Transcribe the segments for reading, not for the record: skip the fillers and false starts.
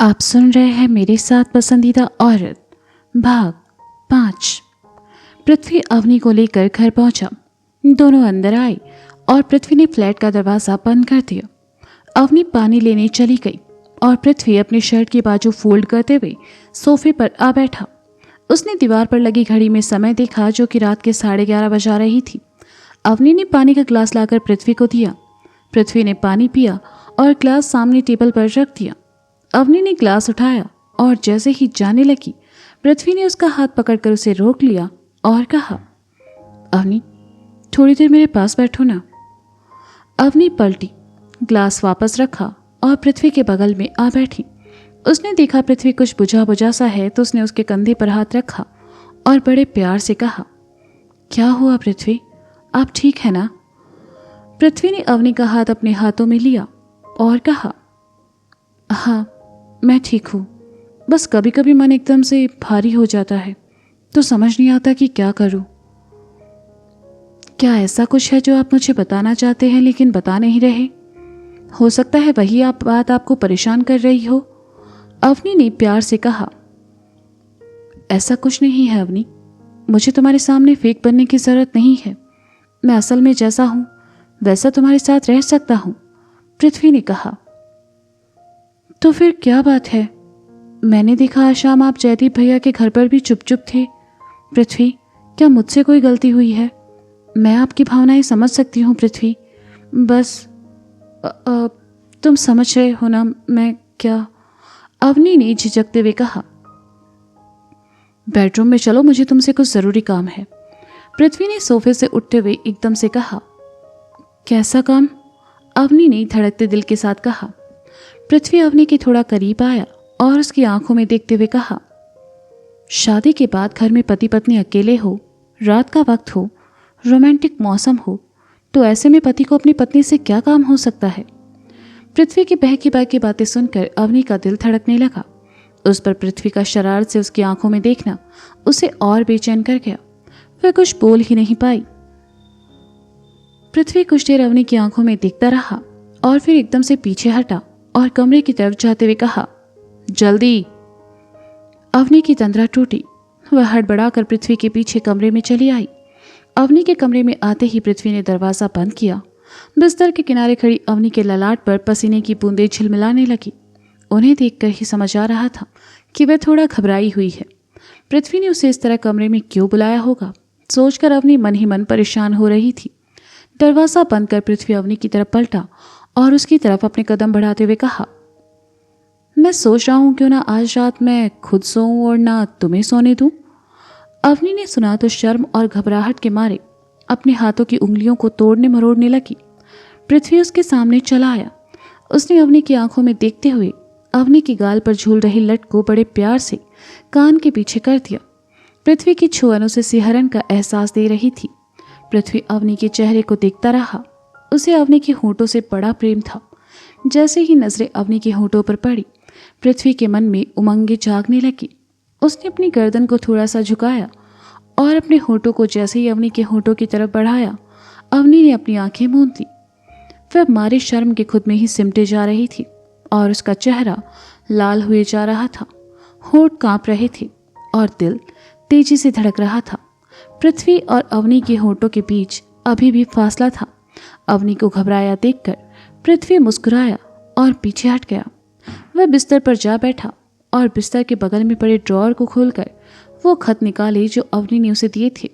आप सुन रहे हैं मेरे साथ पसंदीदा औरत भाग 5। पृथ्वी अवनी को लेकर घर पहुंचा। दोनों अंदर आए और पृथ्वी ने फ्लैट का दरवाज़ा बंद कर दिया। अवनी पानी लेने चली गई और पृथ्वी अपनी शर्ट की बाजू फोल्ड करते हुए सोफे पर आ बैठा। उसने दीवार पर लगी घड़ी में समय देखा जो कि रात के 11:30 बजा रही थी। अवनी ने पानी का ग्लास लाकर पृथ्वी को दिया। पृथ्वी ने पानी पिया और ग्लास सामने टेबल पर रख दिया। अवनी ने ग्लास उठाया और जैसे ही जाने लगी पृथ्वी ने उसका हाथ पकड़कर उसे रोक लिया और कहा, अवनी थोड़ी देर मेरे पास बैठो ना। अवनी पलटी, ग्लास वापस रखा और पृथ्वी के बगल में आ बैठी। उसने देखा पृथ्वी कुछ बुझा बुझा सा है तो उसने उसके कंधे पर हाथ रखा और बड़े प्यार से कहा, क्या हुआ पृथ्वी, आप ठीक है ना? पृथ्वी ने अवनी का हाथ अपने हाथों में लिया और कहा, हाँ मैं ठीक हूँ, बस कभी कभी मन एकदम से भारी हो जाता है तो समझ नहीं आता कि क्या करूँ। क्या ऐसा कुछ है जो आप मुझे बताना चाहते हैं लेकिन बता नहीं रहे? हो सकता है वही बात आपको परेशान कर रही हो। अवनी ने प्यार से कहा, ऐसा कुछ नहीं है अवनी, मुझे तुम्हारे सामने फेक बनने की जरूरत नहीं है। मैं असल में जैसा हूँ वैसा तुम्हारे साथ रह सकता हूँ। पृथ्वी ने कहा, तो फिर क्या बात है? मैंने देखा आज शाम आप जयदीप भैया के घर पर भी चुप चुप थे। पृथ्वी, क्या मुझसे कोई गलती हुई है? मैं आपकी भावनाएं समझ सकती हूँ पृथ्वी, बस तुम समझ रहे हो ना मैं क्या? अवनी ने झिझकते हुए कहा, बेडरूम में चलो, मुझे तुमसे कुछ जरूरी काम है। पृथ्वी ने सोफे से उठते हुए एकदम से कहा, कैसा काम? अवनी ने धड़कते दिल के साथ कहा। पृथ्वी अवनी के थोड़ा करीब आया और उसकी आंखों में देखते हुए कहा, शादी के बाद घर में पति पत्नी अकेले हो, रात का वक्त हो, रोमांटिक मौसम हो, तो ऐसे में पति को अपनी पत्नी से क्या काम हो सकता है? पृथ्वी की बहकी बहकी बातें सुनकर अवनी का दिल धड़कने लगा। उस पर पृथ्वी का शरारत से उसकी आंखों में देखना उसे और बेचैन कर गया। वह कुछ बोल ही नहीं पाई। पृथ्वी कुछ देर अवनी की आंखों में देखता रहा और फिर एकदम से पीछे हटा और कमरे की तरफ जाते हुए कहा, जल्दी। अवनी की तंद्रा टूटी। वह हड़बड़ाकर पृथ्वी के पीछे कमरे में चली आई। अवनी के कमरे में आते ही पृथ्वी ने दरवाजा बंद किया। बिस्तर के किनारे खड़ी अवनी के ललाट पर पसीने की बूंदें झिलमिलाने लगी। उन्हें देखकर ही समझ आ रहा था कि वह थोड़ा घबराई हुई है। पृथ्वी ने उसे इस तरह कमरे में क्यों बुलाया होगा, सोचकर अवनी मन ही मन परेशान हो रही थी। दरवाजा बंद कर पृथ्वी अवनी की तरफ पलटा और उसकी तरफ अपने कदम बढ़ाते हुए कहा, मैं सोच रहा हूं क्यों ना आज रात मैं खुद सोऊं और ना तुम्हें सोने दूं। अवनी ने सुना तो शर्म और घबराहट के मारे अपने हाथों की उंगलियों को तोड़ने मरोड़ने लगी। पृथ्वी उसके सामने चला आया। उसने अवनी की आंखों में देखते हुए अवनी की गाल पर झूल रही लट को बड़े प्यार से कान के पीछे कर दिया। पृथ्वी की छुअन उसे सिहरन का एहसास दे रही थी। पृथ्वी अवनी के चेहरे को देखता रहा। उसे अवनी के होंठों से बड़ा प्रेम था। जैसे ही नजरें अवनी के होंठों पर पड़ी पृथ्वी के मन में उमंगें जागने लगी। उसने अपनी गर्दन को थोड़ा सा झुकाया और अपने होंठों को जैसे ही अवनी के होंठों की तरफ बढ़ाया अवनी ने अपनी आंखें मूंद ली। वह मारे शर्म के खुद में ही सिमटे जा रही थी और उसका चेहरा लाल हुए जा रहा था। होंठ कांप रहे थे और दिल तेजी से धड़क रहा था। पृथ्वी और अवनी के होंठों के बीच अभी भी फासला था। अवनी को घबराया देखकर पृथ्वी मुस्कुराया और पीछे हट गया। वह बिस्तर पर जा बैठा और बिस्तर के बगल में पड़े ड्रॉअर को खोलकर वो खत निकाले जो अवनी ने उसे दिए थे।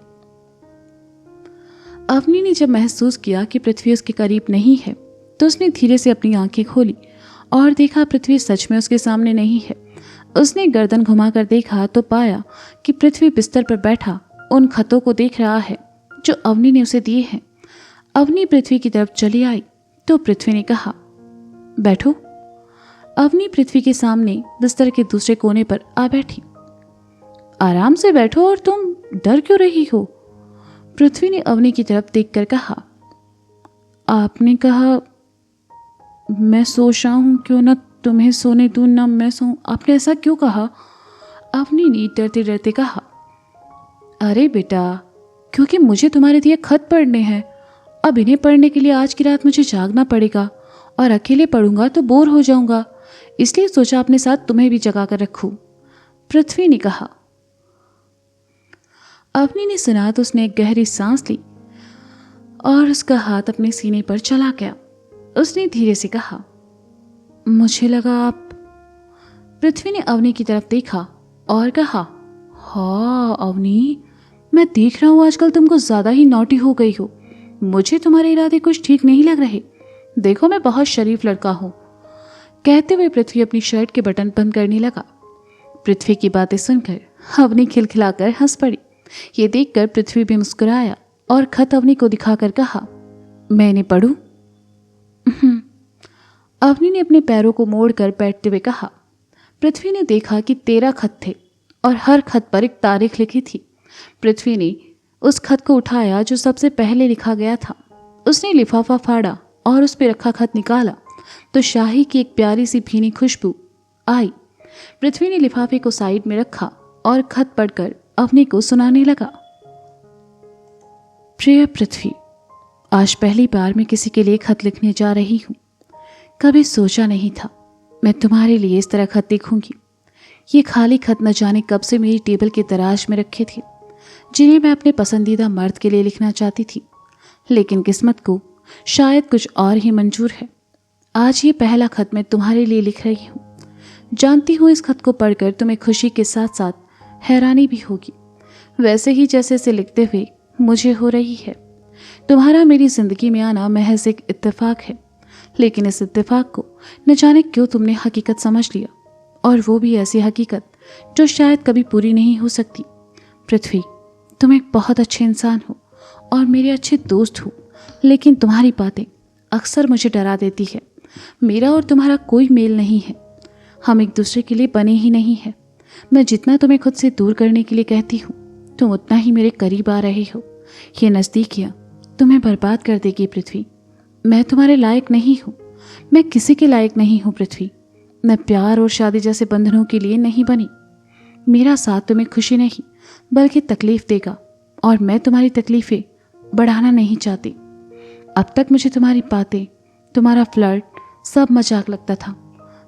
अवनी ने जब महसूस किया कि पृथ्वी उसके करीब नहीं है तो उसने धीरे से अपनी आंखें खोली और देखा पृथ्वी सच में उसके सामने नहीं है। उसने गर्दन घुमाकर देखा तो पाया कि पृथ्वी बिस्तर पर बैठा उन खतों को देख रहा है जो अवनी ने उसे दिए हैं। अवनी पृथ्वी की तरफ चली आई तो पृथ्वी ने कहा, बैठो। अवनी पृथ्वी के सामने बिस्तर के दूसरे कोने पर आ बैठी। आराम से बैठो, और तुम डर क्यों रही हो? पृथ्वी ने अवनी की तरफ देखकर कहा, आपने कहा मैं सोच रहा हूं क्यों ना तुम्हें सोने दूं ना मैं सोऊं, आपने ऐसा क्यों कहा? अवनी ने डरते डरते कहा, अरे बेटा, क्योंकि मुझे तुम्हारे दिए खत पढ़ने हैं। अब इन्हें पढ़ने के लिए आज की रात मुझे जागना पड़ेगा और अकेले पढ़ूंगा तो बोर हो जाऊंगा, इसलिए सोचा अपने साथ तुम्हें भी जगा कर रखूं, पृथ्वी ने कहा। अवनी ने सुना तो उसने एक गहरी सांस ली और उसका हाथ अपने सीने पर चला गया। उसने धीरे से कहा, मुझे लगा आप। पृथ्वी ने अवनी की तरफ देखा और कहा, हाँ अवनी, मैं देख रहा हूं आजकल तुमको ज्यादा ही नॉटी हो गई हो। मुझे तुम्हारे इरादे कुछ ठीक नहीं लग रहे। देखो मैं बहुत शरीफ लड़का हूं। कहते हुए पृथ्वी अपनी शर्ट के बटन बंद करने लगा। पृथ्वी की बातें सुनकर अवनी खिलखिलाकर हंस पड़ी। ये देखकर पृथ्वी भी मुस्कुराया और खत अवनी को दिखाकर कहा, मैं इन्हें पढ़ूं? अवनी ने अपने पैरों को मोड़कर बैठते हुए कहा। पृथ्वी ने देखा कि 13 खत थे और हर खत पर एक तारीख लिखी थी। पृथ्वी ने उस खत को उठाया जो सबसे पहले लिखा गया था। उसने लिफाफा फाड़ा और उस पर रखा खत निकाला तो शाही की एक प्यारी सी भीनी खुशबू आई। पृथ्वी ने लिफाफे को साइड में रखा और खत पढ़कर अवनी को सुनाने लगा। प्रिय पृथ्वी, आज पहली बार मैं किसी के लिए खत लिखने जा रही हूँ। कभी सोचा नहीं था मैं तुम्हारे लिए इस तरह खत लिखूंगी। ये खाली खत न जाने कब से मेरी टेबल के दराज में रखे थे, जिन्हें मैं अपने पसंदीदा मर्द के लिए लिखना चाहती थी, लेकिन किस्मत को शायद कुछ और ही मंजूर है। आज ये पहला खत मैं तुम्हारे लिए लिख रही हूँ। जानती हूँ इस खत को पढ़कर तुम्हें खुशी के साथ साथ हैरानी भी होगी, वैसे ही जैसे इसे लिखते हुए मुझे हो रही है। तुम्हारा मेरी जिंदगी में आना महज एक इत्तेफाक है, लेकिन इस इत्तेफाक को न जाने क्यों तुमने हकीकत समझ लिया, और वो भी ऐसी हकीकत जो शायद कभी पूरी नहीं हो सकती। पृथ्वी, तुम एक बहुत अच्छे इंसान हो और मेरे अच्छे दोस्त हो, लेकिन तुम्हारी बातें अक्सर मुझे डरा देती है। मेरा और तुम्हारा कोई मेल नहीं है, हम एक दूसरे के लिए बने ही नहीं हैं। मैं जितना तुम्हें खुद से दूर करने के लिए कहती हूँ, तुम उतना ही मेरे करीब आ रहे हो। ये नज़दीकियाँ तुम्हें बर्बाद कर देगी पृथ्वी। मैं तुम्हारे लायक नहीं हूँ, मैं किसी के लायक नहीं हूँ पृथ्वी। मैं प्यार और शादी जैसे बंधनों के लिए नहीं बनी। मेरा साथ तुम्हें खुशी नहीं बल्कि तकलीफ देगा, और मैं तुम्हारी तकलीफ़ें बढ़ाना नहीं चाहती। अब तक मुझे तुम्हारी बातें, तुम्हारा फ्लर्ट सब मजाक लगता था।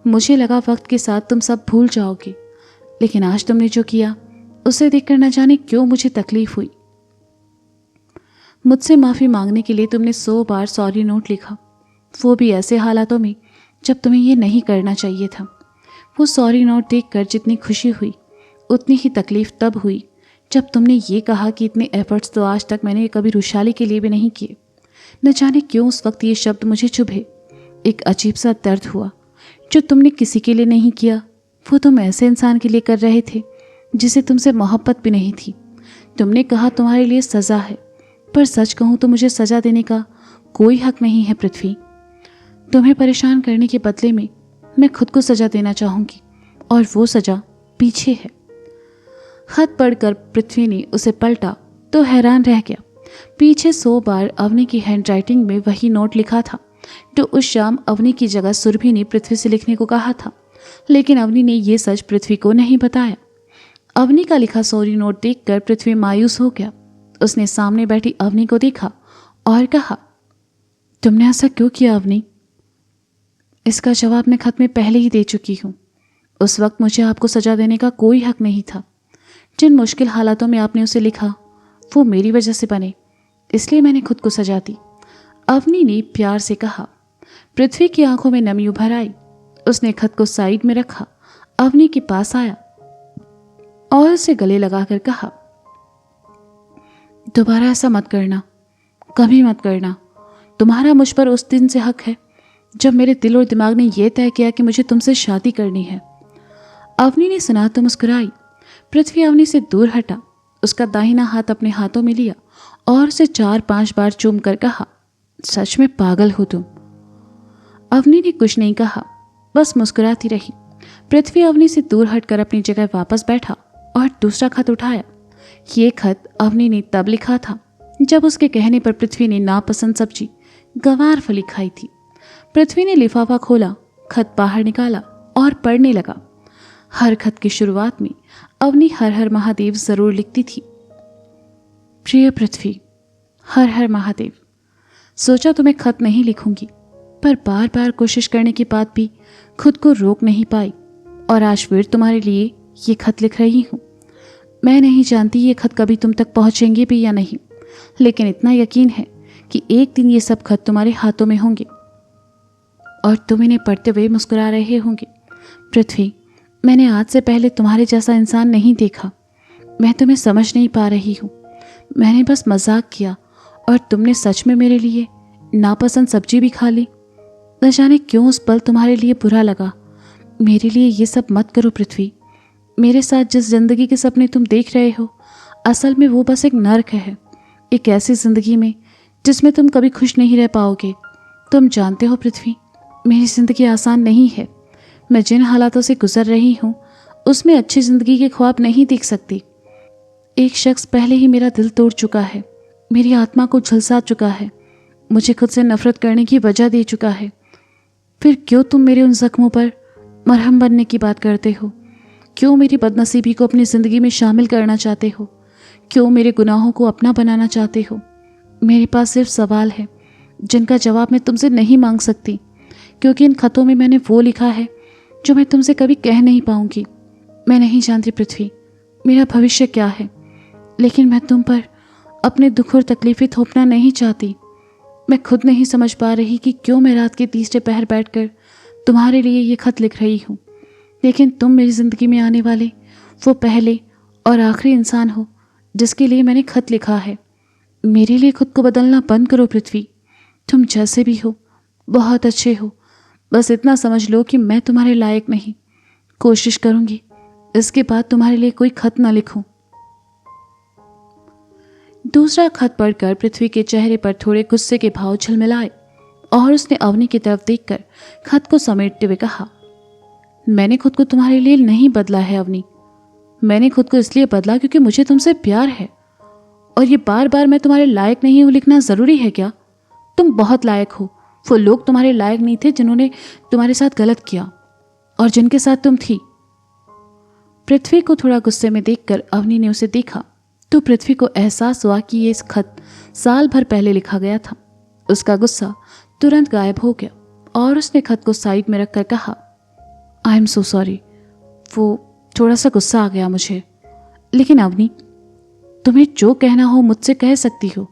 मुझे लगा वक्त के साथ तुम सब भूल जाओगे, लेकिन आज तुमने जो किया उसे देखकर न जाने क्यों मुझे तकलीफ हुई। मुझसे माफ़ी मांगने के लिए तुमने 100 बार सॉरी नोट लिखा, वो भी ऐसे हालातों में जब तुम्हें ये नहीं करना चाहिए था। वो सॉरी नोट देखकर जितनी खुशी हुई उतनी ही तकलीफ तब हुई जब तुमने ये कहा कि इतने एफर्ट्स तो आज तक मैंने कभी रुशाली के लिए भी नहीं किए। न जाने क्यों उस वक्त ये शब्द मुझे चुभे। एक अजीब सा दर्द हुआ। जो तुमने किसी के लिए नहीं किया वो तुम ऐसे इंसान के लिए कर रहे थे जिसे तुमसे मोहब्बत भी नहीं थी। तुमने कहा तुम्हारे लिए सज़ा है, पर सच कहूँ तो मुझे सज़ा देने का कोई हक नहीं है पृथ्वी। तुम्हें परेशान करने के बदले में मैं खुद को सज़ा देना चाहूँगी, और वो सज़ा पीछे है। खत पढ़कर पृथ्वी ने उसे पलटा तो हैरान रह गया। पीछे 100 बार अवनी की हैंडराइटिंग में वही नोट लिखा था जो उस शाम अवनी की जगह सुरभि ने पृथ्वी से लिखने को कहा था, लेकिन अवनी ने यह सच पृथ्वी को नहीं बताया। अवनी का लिखा सॉरी नोट देखकर पृथ्वी मायूस हो गया। उसने सामने बैठी अवनी को देखा और कहा, तुमने ऐसा क्यों किया अवनी? इसका जवाब मैं खत में पहले ही दे चुकी हूँ। उस वक्त मुझे आपको सजा देने का कोई हक नहीं था। जिन मुश्किल हालातों में आपने उसे लिखा वो मेरी वजह से बने, इसलिए मैंने खुद को सजा दी, अवनी ने प्यार से कहा। पृथ्वी की आंखों में नमी उभर आई। उसने खत को साइड में रखा, अवनी के पास आया और उसे गले लगाकर कहा, दोबारा ऐसा मत करना, कभी मत करना। तुम्हारा मुझ पर उस दिन से हक है जब मेरे दिल और दिमाग ने यह तय किया कि मुझे तुमसे शादी करनी है। अवनी ने सुना तो मुस्कुराई। पृथ्वी अवनी से दूर हटा, उसका दाहिना हाथ अपने हाथों में लिया और उसे 4-5 बार चूम कर कहा, सच में पागल हो तुम। अवनी ने कुछ नहीं कहा, बस मुस्कुराती रही। पृथ्वी अवनी से दूर हटकर अपनी जगह वापस बैठा और दूसरा खत उठाया। ये खत अवनी ने तब लिखा था जब उसके कहने पर पृथ्वी ने नापसंद सब्जी गवार फली खाई थी। पृथ्वी ने लिफाफा खोला, खत बाहर निकाला और पढ़ने लगा। हर खत की शुरुआत में अवनी हर हर महादेव जरूर लिखती थी। प्रिय पृथ्वी, हर हर महादेव। सोचा तुम्हें खत नहीं लिखूंगी, पर बार बार कोशिश करने के बाद भी खुद को रोक नहीं पाई और आज फिर तुम्हारे लिए ये खत लिख रही हूँ। मैं नहीं जानती ये खत कभी तुम तक पहुँचेंगे भी या नहीं, लेकिन इतना यकीन है कि एक दिन ये सब खत तुम्हारे हाथों में होंगे और तुम इन्हें पढ़ते हुए मुस्कुरा रहे होंगे। पृथ्वी, मैंने आज से पहले तुम्हारे जैसा इंसान नहीं देखा। मैं तुम्हें समझ नहीं पा रही हूँ। मैंने बस मजाक किया और तुमने सच में मेरे लिए नापसंद सब्जी भी खा ली। न जाने क्यों उस पल तुम्हारे लिए बुरा लगा। मेरे लिए ये सब मत करो पृथ्वी। मेरे साथ जिस जिंदगी के सपने तुम देख रहे हो, असल में वो बस एक नर्क है। एक ऐसी जिंदगी में जिसमें तुम कभी खुश नहीं रह पाओगे। तुम जानते हो पृथ्वी, मेरी जिंदगी आसान नहीं है। मैं जिन हालातों से गुजर रही हूँ उसमें अच्छी जिंदगी के ख्वाब नहीं देख सकती। एक शख्स पहले ही मेरा दिल तोड़ चुका है, मेरी आत्मा को झुलसा चुका है, मुझे खुद से नफरत करने की वजह दे चुका है। फिर क्यों तुम मेरे उन जख्मों पर मरहम बनने की बात करते हो? क्यों मेरी बदनसीबी को अपनी ज़िंदगी में शामिल करना चाहते हो? क्यों मेरे गुनाहों को अपना बनाना चाहते हो? मेरे पास सिर्फ सवाल है जिनका जवाब मैं तुमसे नहीं मांग सकती, क्योंकि इन खतों में मैंने वो लिखा है जो मैं तुमसे कभी कह नहीं पाऊंगी। मैं नहीं जानती पृथ्वी मेरा भविष्य क्या है, लेकिन मैं तुम पर अपने दुख और तकलीफें थोपना नहीं चाहती। मैं खुद नहीं समझ पा रही कि क्यों मैं रात के तीसरे पहर बैठकर तुम्हारे लिए ये खत लिख रही हूँ, लेकिन तुम मेरी ज़िंदगी में आने वाले वो पहले और आखिरी इंसान हो जिसके लिए मैंने खत लिखा है। मेरे लिए खुद को बदलना बंद करो पृथ्वी। तुम जैसे भी हो बहुत अच्छे हो, बस इतना समझ लो कि मैं तुम्हारे लायक नहीं। कोशिश करूंगी इसके बाद तुम्हारे लिए कोई खत ना लिखूं। दूसरा खत पढ़कर पृथ्वी के चेहरे पर थोड़े गुस्से के भाव झलमिलाए और उसने अवनी की तरफ देखकर खत को समेटते हुए कहा, मैंने खुद को तुम्हारे लिए नहीं बदला है अवनी। मैंने खुद को इसलिए बदला क्योंकि मुझे तुमसे प्यार है। और ये बार बार मैं तुम्हारे लायक नहीं हूं लिखना ज़रूरी है क्या? तुम बहुत लायक हो। वो लोग तुम्हारे लायक नहीं थे जिन्होंने तुम्हारे साथ गलत किया और जिनके साथ तुम थी। पृथ्वी को थोड़ा गुस्से में देखकर अवनी ने उसे देखा तो पृथ्वी को एहसास हुआ कि ये इस खत साल भर पहले लिखा गया था। उसका गुस्सा तुरंत गायब हो गया और उसने खत को साइड में रखकर कहा, आई एम सो सॉरी, वो थोड़ा सा गुस्सा आ गया मुझे। लेकिन अवनी, तुम्हें जो कहना हो मुझसे कह सकती हो,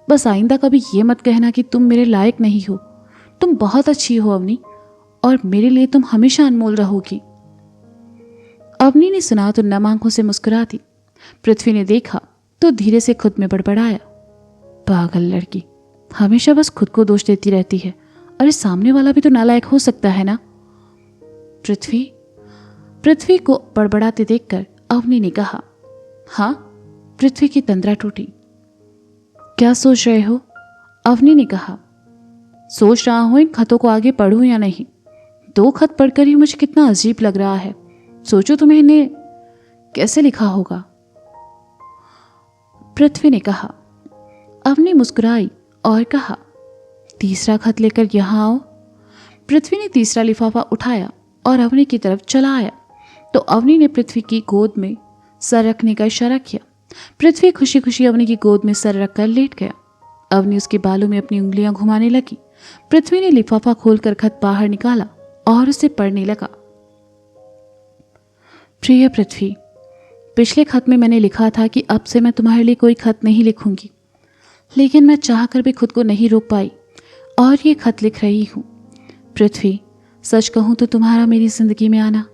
बस आइंदा कभी ये मत कहना कि तुम मेरे लायक नहीं हो। तुम बहुत अच्छी हो अवनी, और मेरे लिए तुम हमेशा अनमोल रहोगी। अवनी ने सुना तो नम आंखों से मुस्कुरा दी। पृथ्वी ने देखा तो धीरे से खुद में बड़बड़ाया, पागल लड़की, हमेशा बस खुद को दोष देती रहती है। अरे सामने वाला भी तो नालायक हो सकता है ना। पृथ्वी को बड़बड़ाते देखकर अवनी ने कहा, हाँ। पृथ्वी की तंद्रा टूटी। क्या सोच रहे हो? अवनी ने कहा, सोच रहा हूं इन खतों को आगे पढ़ूं या नहीं। 2 खत पढ़कर ही मुझे कितना अजीब लग रहा है। सोचो तुम्हें इन्हें कैसे लिखा होगा। पृथ्वी ने कहा। अवनी मुस्कुराई और कहा, तीसरा खत लेकर यहां आओ। पृथ्वी ने तीसरा लिफाफा उठाया और अवनी की तरफ चला आया तो अवनी ने पृथ्वी की गोद में सर रखने का इशारा किया। पृथ्वी खुशी खुशी अवनी की गोद में सर रखकर लेट गया। अवनी उसके बालों में अपनी उंगलियां घुमाने लगी। पृथ्वी ने लिफाफा खोलकर खत बाहर निकाला और उसे पढ़ने लगा। प्रिय पृथ्वी, पिछले खत में मैंने लिखा था कि अब से मैं तुम्हारे लिए कोई खत नहीं लिखूंगी, लेकिन मैं चाहकर भी खुद को नहीं रोक पाई और ये खत लिख रही हूँ। पृथ्वी, सच कहूँ तो तुम्हारा मेरी जिंदगी में आना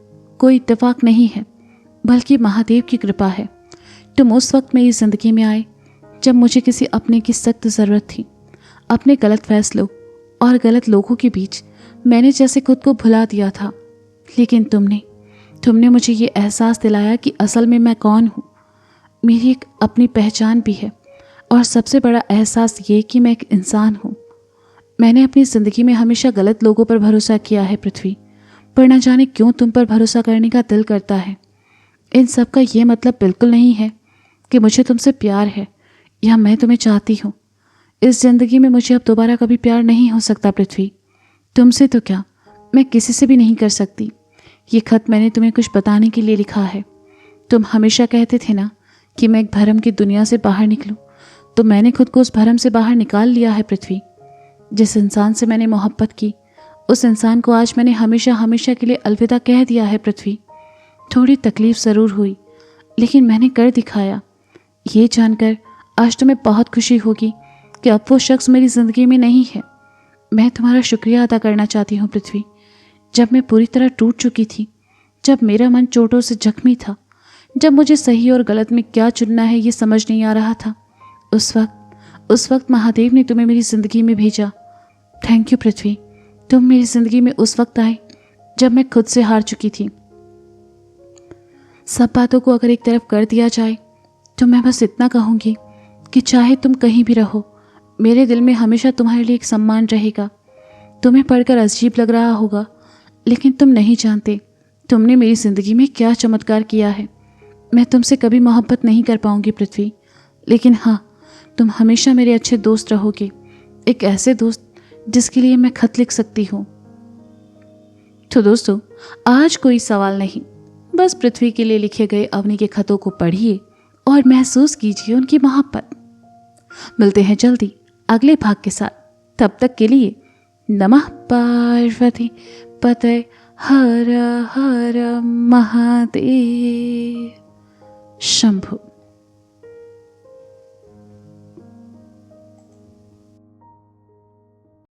कोई इत्तेफाक नहीं है, बल्कि महादेव की कृपा है। तुम उस वक्त मेरी जिंदगी में आए जब मुझे किसी अपने की सख्त ज़रूरत थी। अपने गलत फैसलों और गलत लोगों के बीच मैंने जैसे खुद को भुला दिया था, लेकिन तुमने मुझे ये एहसास दिलाया कि असल में मैं कौन हूँ। मेरी एक अपनी पहचान भी है और सबसे बड़ा एहसास ये कि मैं एक इंसान हूँ। मैंने अपनी ज़िंदगी में हमेशा गलत लोगों पर भरोसा किया है पृथ्वी, पर न जाने क्यों तुम पर भरोसा करने का दिल करता है। इन सब का ये मतलब बिल्कुल नहीं है कि मुझे तुमसे प्यार है या मैं तुम्हें चाहती हूँ। इस ज़िंदगी में मुझे अब दोबारा कभी प्यार नहीं हो सकता पृथ्वी। तुमसे तो क्या, मैं किसी से भी नहीं कर सकती। ये खत मैंने तुम्हें कुछ बताने के लिए लिखा है। तुम हमेशा कहते थे ना कि मैं एक भरम की दुनिया से बाहर निकलूं, तो मैंने खुद को उस भरम से बाहर निकाल लिया है पृथ्वी। जिस इंसान से मैंने मोहब्बत की उस इंसान को आज मैंने हमेशा हमेशा के लिए अलविदा कह दिया है पृथ्वी। थोड़ी तकलीफ ज़रूर हुई, लेकिन मैंने कर दिखाया। ये जानकर आज तुम्हें बहुत खुशी होगी कि अब वो शख्स मेरी ज़िंदगी में नहीं है। मैं तुम्हारा शुक्रिया अदा करना चाहती हूँ पृथ्वी। जब मैं पूरी तरह टूट चुकी थी, जब मेरा मन चोटों से जख्मी था, जब मुझे सही और गलत में क्या चुनना है ये समझ नहीं आ रहा था, उस वक्त महादेव ने तुम्हें मेरी ज़िंदगी में भेजा। थैंक यू पृथ्वी। तुम मेरी ज़िंदगी में उस वक्त आए जब मैं खुद से हार चुकी थी। सब बातों को अगर एक तरफ कर दिया जाए तो मैं बस इतना कहूँगी कि चाहे तुम कहीं भी रहो, मेरे दिल में हमेशा तुम्हारे लिए एक सम्मान रहेगा। तुम्हें पढ़कर अजीब लग रहा होगा, लेकिन तुम नहीं जानते तुमने मेरी ज़िंदगी में क्या चमत्कार किया है। मैं तुमसे कभी मोहब्बत नहीं कर पाऊंगी पृथ्वी, लेकिन हाँ, तुम हमेशा मेरे अच्छे दोस्त रहोगे। एक ऐसे दोस्त जिसके लिए मैं खत लिख सकती हूँ। तो दोस्तों, आज कोई सवाल नहीं, बस पृथ्वी के लिए लिखे गए अवनी के खतों को पढ़िए और महसूस कीजिए उनकी मोहब्बत। मिलते हैं जल्दी अगले भाग के साथ। तब तक के लिए नमः पार्वती पतये हर हर महादेव शंभु।